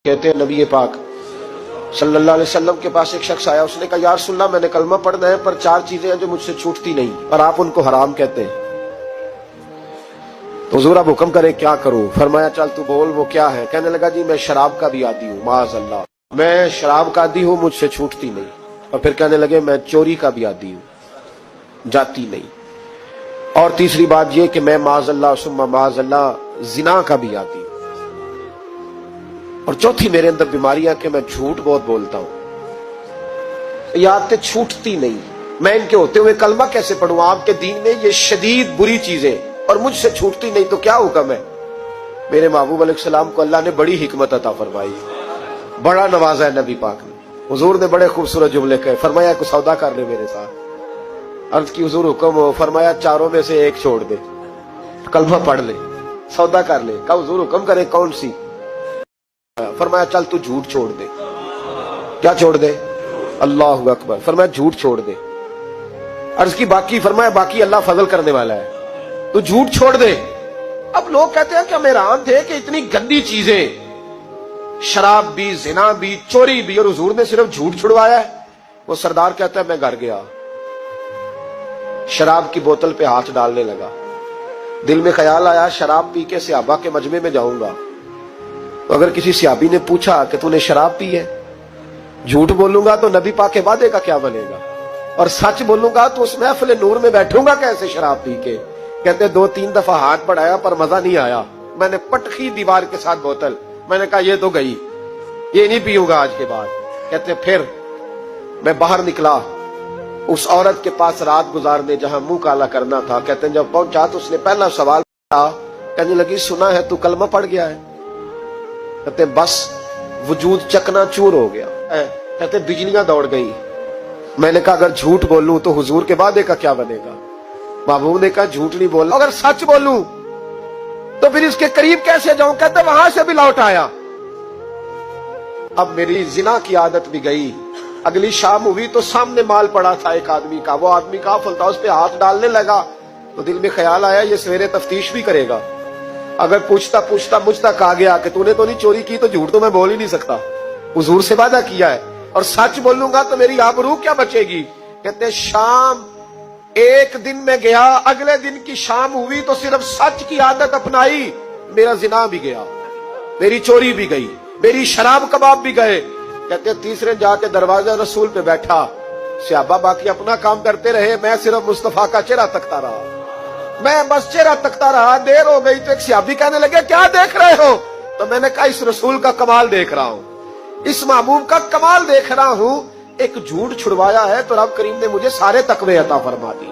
कहते हैं नबी पाक सल्लल्लाहु अलैहि वसल्लम के पास एक शख्स आया, उसने कहा या रसूलल्लाह मैंने कलमा पढ़ना है पर चार चीजें हैं जो मुझसे छूटती नहीं और आप उनको हराम कहते हैं, तो हुजूर आप हुक्म करें क्या करूं? फरमाया चल तू बोल वो क्या है? कहने लगा जी मैं शराब का भी आदी हूँ, माअज़ल्लाह मैं शराब का आदी हूँ, मुझसे छूटती नहीं। और फिर कहने लगे मैं चोरी का भी आदी हूँ, जाती नहीं। और तीसरी बात ये कि मैं माअज़ल्लाह सुम्मा माअज़ल्लाह जिना का भी आदी हूँ। और चौथी मेरे अंदर बीमारियां कि मैं झूठ बहुत बोलता हूं। ये आदतें छूटती नहीं, मैं इनके होते हुए कलमा कैसे पढ़ूं? आपके दीन में ये शदीद बुरी चीजें और मुझसे छूटती नहीं, तो क्या हुक्म है? मेरे महबूब अलैहिस्सलाम को अल्लाह ने बड़ी हिकमत अता फरमाई, बड़ा नवाजा है नबी पाक ने। हुजूर ने बड़े खूबसूरत जुमले कहे, फरमाया कुछ सौदा कर ले मेरे साथ। अर्ज की हुजूर हुक्म हो, फरमाया चारों में से एक छोड़ दे, कलमा पढ़ ले, सौदा कर ले। कहा हुजूर हुक्म करे कौन सी? फरमाया चल तू झूठ छोड़ दे। क्या छोड़ दे? अल्लाहु अकबर। फरमाया झूठ छोड़ दे। अर्ज की बाकी? फरमाया बाकी अल्लाह फजल करने वाला है, तू झूठ छोड़ दे। अब लोग कहते हैं कि हम हैरान थे कि इतनी गंदी चीजें, शराब भी, जिना भी, चोरी भी, और हुजूर ने सिर्फ झूठ छुड़वाया है। वो सरदार कहता है मैं घर गया, शराब की बोतल पे हाथ डालने लगा, दिल में ख्याल आया शराब पी के सहाबा के मजमे में जाऊंगा, तो अगर किसी सहाबी ने पूछा कि तूने शराब पी है, झूठ बोलूंगा तो नबी पाक के वादे का क्या बनेगा, और सच बोलूंगा तो उस महफिल नूर में बैठूंगा कैसे शराब पी के? कहते दो तीन दफा हाथ बढ़ाया पर मजा नहीं आया, मैंने पटखी दीवार के साथ बोतल, मैंने कहा ये तो गई, ये नहीं पीऊंगा आज के बाद। कहते फिर मैं बाहर निकला उस औरत के पास रात गुजारने जहां मुंह काला करना था। कहते जब पहुंचा तो उसने पहला सवाल किया, कहने लगी सुना है तू कलमा पढ़ गया है? कहते बस वजूद चकनाचूर हो गया। कहते बिजलियां दौड़ गई। मैंने कहा अगर झूठ बोलूं तो हुजूर के वादे का क्या बनेगा? महबूब ने कहा झूठ नहीं बोलना, अगर सच बोलूं तो फिर इसके करीब कैसे जाऊं? कहते वहां से भी लौट आया। अब मेरी जिना की आदत भी गई। अगली शाम हुई तो सामने माल पड़ा था एक आदमी का, वो आदमी काफिल था, उस पे हाथ डालने लगा तो दिल में ख्याल आया ये सवेरे तफ्तीश भी करेगा, अगर पूछता पूछता मुझ तक आ गया कि तूने तो नहीं चोरी की, तो झूठ तो मैं बोल ही नहीं सकता, हुजूर से वादा किया है, और सच बोलूंगा तो मेरी आबरू क्या बचेगी? कहते शाम एक दिन में गया, अगले दिन की शाम हुई तो सिर्फ सच की आदत अपनाई, मेरा जिना भी गया, मेरी चोरी भी गई, मेरी शराब कबाब भी गए। कहते तीसरे जाके दरवाजा रसूल पे बैठा, सहाबा बाकी अपना काम करते रहे, मैं सिर्फ मुस्तफा का चेहरा तकता रहा, मैं बस चेहरा तकता रहा। देर हो गई तो एक सहाबी कहने लगे क्या देख रहे हो? तो मैंने कहा इस रसूल का कमाल देख रहा हूं, इस महबूब का कमाल देख रहा हूं। एक झूठ छुड़वाया है तो रब करीम ने मुझे सारे तकवे अता फरमा दी।